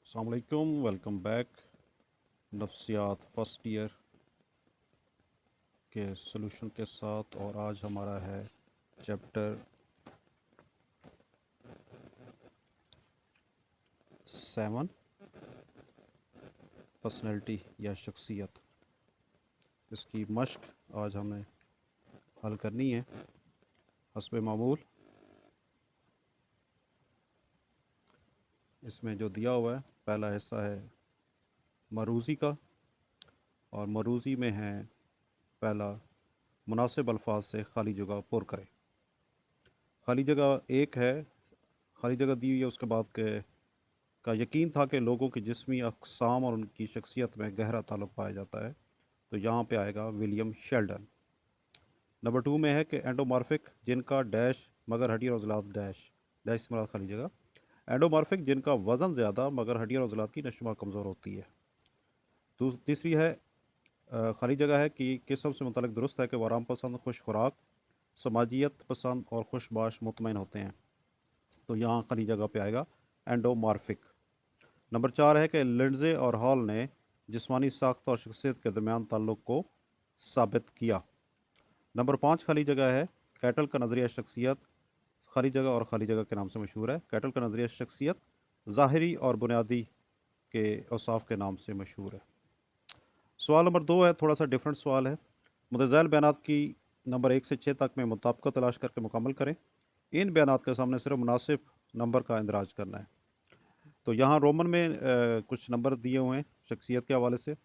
अस्सलाम वालेकुम, welcome back. नफ्सियात first year के सॉल्यूशन के साथ, और आज हमारा है चैप्टर 7, पर्सनैलिटी या शख्सियत। इसकी मश्क आज हमें हल करनी है हस्ब मामूल। इसमें जो दिया हुआ है, पहला हिस्सा है मरूज़ी का, और मरूज़ी में है पहला, मुनासिब अल्फाज से खाली जगह पुर करें। खाली जगह एक है, खाली जगह दी हुई है। उसके बाद के का यकीन था कि लोगों की जिस्मी अक़साम और उनकी शख्सियत में गहरा ताल्लुक़ पाया जाता है, तो यहाँ पे आएगा विलियम शेल्डन। नंबर 2 में है कि एंडोमॉर्फिक, जिनका डैश मगर हड्डियाँ और उज़लात डैश डैश से मुराद खाली जगह। एंडोमॉर्फिक, जिनका वज़न ज़्यादा मगर हड्डियाँ और उज़लात की नशोनुमा कमज़ोर होती है। तीसरी है खाली जगह है कि किस्म से मुतल्लिक़ दुरुस्त है कि वो आराम पसंद, खुश खुराक, समाजियत पसंद और खुशबाश मुतमईन होते हैं, तो यहाँ खाली जगह पे आएगा एंडोमॉर्फिक। नंबर 4 है कि लिंडज़े और हॉल ने जिस्मानी साख्त और शख्सियत के दरमियान ताल्लुक़ को साबित किया। नंबर 5 खाली जगह है कैटल का नज़रिया शख्सियत, खाली जगह और खाली जगह के नाम से मशहूर है। कैटल का नज़रिया शख्सियत ज़ाहिरी और बुनियादी के औसाफ के नाम से मशहूर है। सवाल नंबर 2 है, थोड़ा सा डिफरेंट सवाल है। मुतज़ैल बयानात की नंबर 1 से 6 तक में मुताबिकत तलाश करके मुकम्मल करें। इन बयानात के सामने सिर्फ मुनासिब नंबर का इंदराज करना है। तो यहाँ रोमन में कुछ नंबर दिए हुए हैं शख्सियत के हवाले से,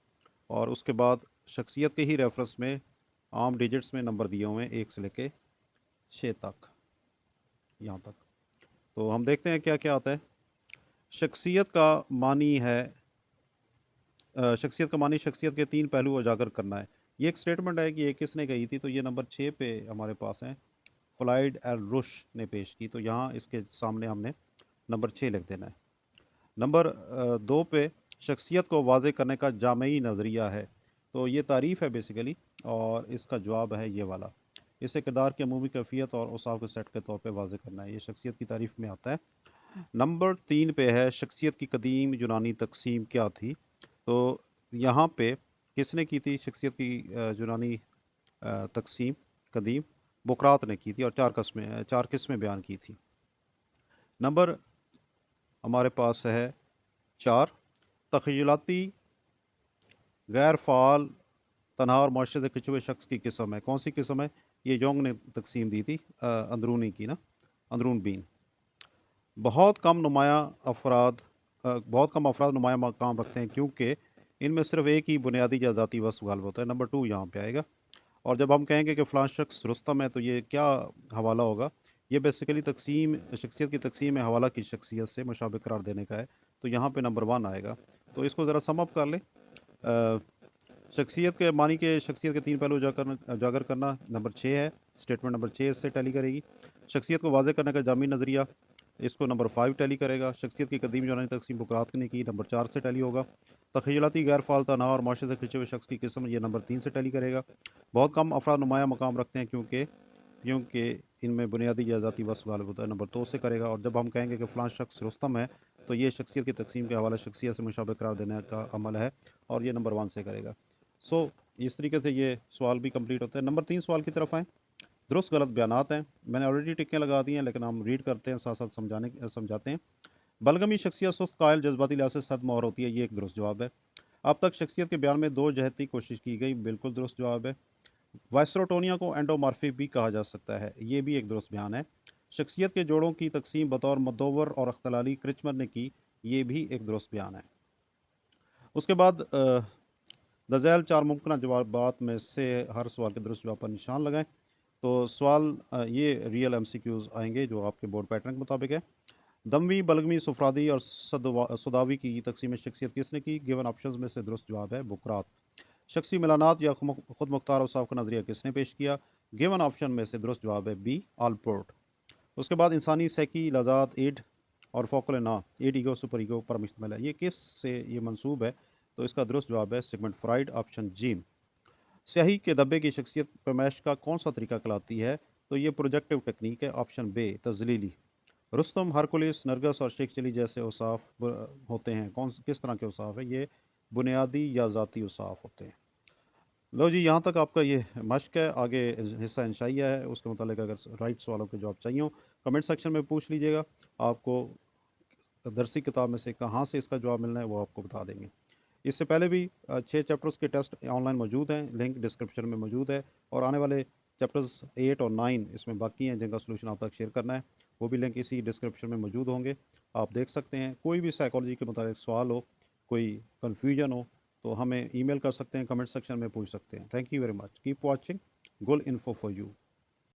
और उसके बाद शख्सियत के ही रेफरेंस में आम डिजिट्स में नंबर दिए हुए हैं 1 से लेके 6 तक, यहाँ तक। तो हम देखते हैं क्या क्या आता है। शख्सियत का मानी है शख्सियत का मानी शख्सियत के 3 पहलू उजागर करना है। ये एक स्टेटमेंट है कि ये किसने कही थी, तो ये नंबर 6 पे हमारे पास है, फ्लाइड एल रुश ने पेश की। तो यहाँ इसके सामने हमने नंबर 6 लिख देना है। नंबर 2 पे शख्सियत को वाज़े करने का जामई नज़रिया है, तो ये तारीफ़ है बेसिकली, और इसका जवाब है ये वाला। इसे किरदार की अमूमी कैफियत और औसाफ के सेट के तौर पे वाज़े करना है, ये शख्सियत की तारीफ़ में आता है। नंबर 3 पे है शख्सियत की कदीम यूनानी तकसीम क्या थी, तो यहाँ पे किसने की थी शख्सियत की यूनानी तकसीम कदीम? बुकरात ने की थी, और 4 किस्में बयान की थी। नंबर हमारे पास है 4, तख़य्युलाती, गैर फ़ाल, तनहा और मुआशरे से खिंचे हुए शख्स की किस्म है। कौन सी किस्म है? ये योंग ने तकसीम दी थी, अंदरूनी की ना, अंदरून बीन। बहुत कम अफराद नुमाया मकाम रखते हैं, क्योंकि इनमें सिर्फ एक ही बुनियादी या ज़ाती वस्फ़ गालिब होता है। नंबर 2 यहाँ पे आएगा। और जब हम कहेंगे कि फ़लाँ शख्स रुस्तम है, तो ये क्या हवाला होगा? ये बेसिकली शख्सियत की तकसीम में हवाला की शख्सियत से मुशाबह करार देने का है, तो यहाँ पे नंबर 1 आएगा। तो इसको ज़रा सम अप कर लें। शख्सियत के मानी के शख्सियत के 3 पहलू उजागर करना नंबर 6 है, स्टेटमेंट नंबर 6 इससे टैली करेगी। शख्सियत को वाज़े करने का जामी नज़रिया, इसको नंबर 5 टैली करेगा। शख्सियत की कदीम यूनानी तकसीम बुकरात ने की, नंबर 4 से टैली होगा। तख़य्युलाती गैर फ़ाल, तनहा और मुआशरे से खिंचे हुए शख्स की किस्म, ये नंबर 3 से टैली करेगा। बहुत कम अफराद नुमाया मकाम रखते हैं, क्योंकि इनमें बुनियादी या ज़ाती वस्फ़ गालिब होता है, नंबर 2 से करेगा। और जब हम कहेंगे कि फ़लाँ शख्स रुस्तम है, तो ये शख्सियत की तकसीम के हवाले शख्सियत से मुशाबह करार देने का अमल है, और ये नंबर 1 से करेगा। इस तरीके से ये सवाल भी कंप्लीट होता है। नंबर 3 सवाल की तरफ आएँ। दुरुस्त गलत बयानात हैं, मैंने ऑलरेडी टिक्कें लगा दी हैं, लेकिन हम रीड करते हैं, साथ साथ समझाते हैं। बलगमी शख्सियत सुस्त, कायल, जज्बाती लिहाज से सख्त होती है, ये एक दुरुस्त जवाब है। अब तक शख्सियत के बयान में 2 जहती कोशिश की गई, बिल्कुल दुरुस्त जवाब है। वाइसरोटोनिया को एंडोमॉर्फिक भी कहा जा सकता है, ये भी एक दुरुस्त बयान है। शख्सियत के जोड़ों की तकसीम बतौर मदोवर और अख्तलाली क्रिचमर ने की, ये भी एक दुरुस्त बयान है। उसके बाद दज़ैल 4 मुमकिन जवाबात में से हर सवाल के दुरुस्त जवाब पर निशान लगाएं। तो सवाल ये रियल MCQs आएंगे जो आपके बोर्ड पैटर्न के मुताबिक है। दमवी, बलगमी, सुफरादी और सदावी की तकसीम शख्सियत किसने की? गिवन ऑप्शंस में से दुरुस्त जवाब है बुकरात। शख्सी मिलानात या खुद मुख्तार औसाफ का नज़रिया किसने पेश किया? गिवन ऑप्शन में से दुरुस्त जवाब है बी, आलपोर्ट। उसके बाद इंसानी सैकी लजात ईड और फोकलना, ईड ईगो सुपर ईगो पर मुश्तमिल है, ये किस से ये मंसूब है? तो इसका दुरुस्त जवाब है सिगमंड फ्राइड, ऑप्शन जीम। स्याही के धब्बे की शख्सियत पैमाइश का कौन सा तरीका कहलाती है? तो ये प्रोजेक्टिव टेक्निक है, ऑप्शन बे, तजलीली। रुस्तम, हरकुलिस, नरगस और शेख चिली जैसे औसाफ होते हैं, किस तरह के औसाफ है ये? बुनियादी या ज़ाती औसाफ होते हैं। लो जी, यहाँ तक आपका ये मश्क है। आगे हिस्सा इंशाइया है, उसके मुतालिक अगर राइट सवालों के जवाब चाहिए हो कमेंट सेक्शन में पूछ लीजिएगा। आपको दरसी किताब में से कहाँ से इसका जवाब मिलना है वो आपको बता देंगे। इससे पहले भी 6 चैप्टर्स के टेस्ट ऑनलाइन मौजूद हैं, लिंक डिस्क्रिप्शन में मौजूद है। और आने वाले चैप्टर्स 8 और 9 इसमें बाकी हैं जिनका सोल्यूशन आप तक शेयर करना है, वो भी लिंक इसी डिस्क्रिप्शन में मौजूद होंगे, आप देख सकते हैं। कोई भी साइकोलॉजी के मुताबिक सवाल हो, कोई कन्फ्यूजन हो, तो हमें ईमेल कर सकते हैं, कमेंट सेक्शन में पूछ सकते हैं। Thank you very much, keep watching गुल इन्फो फॉर यू।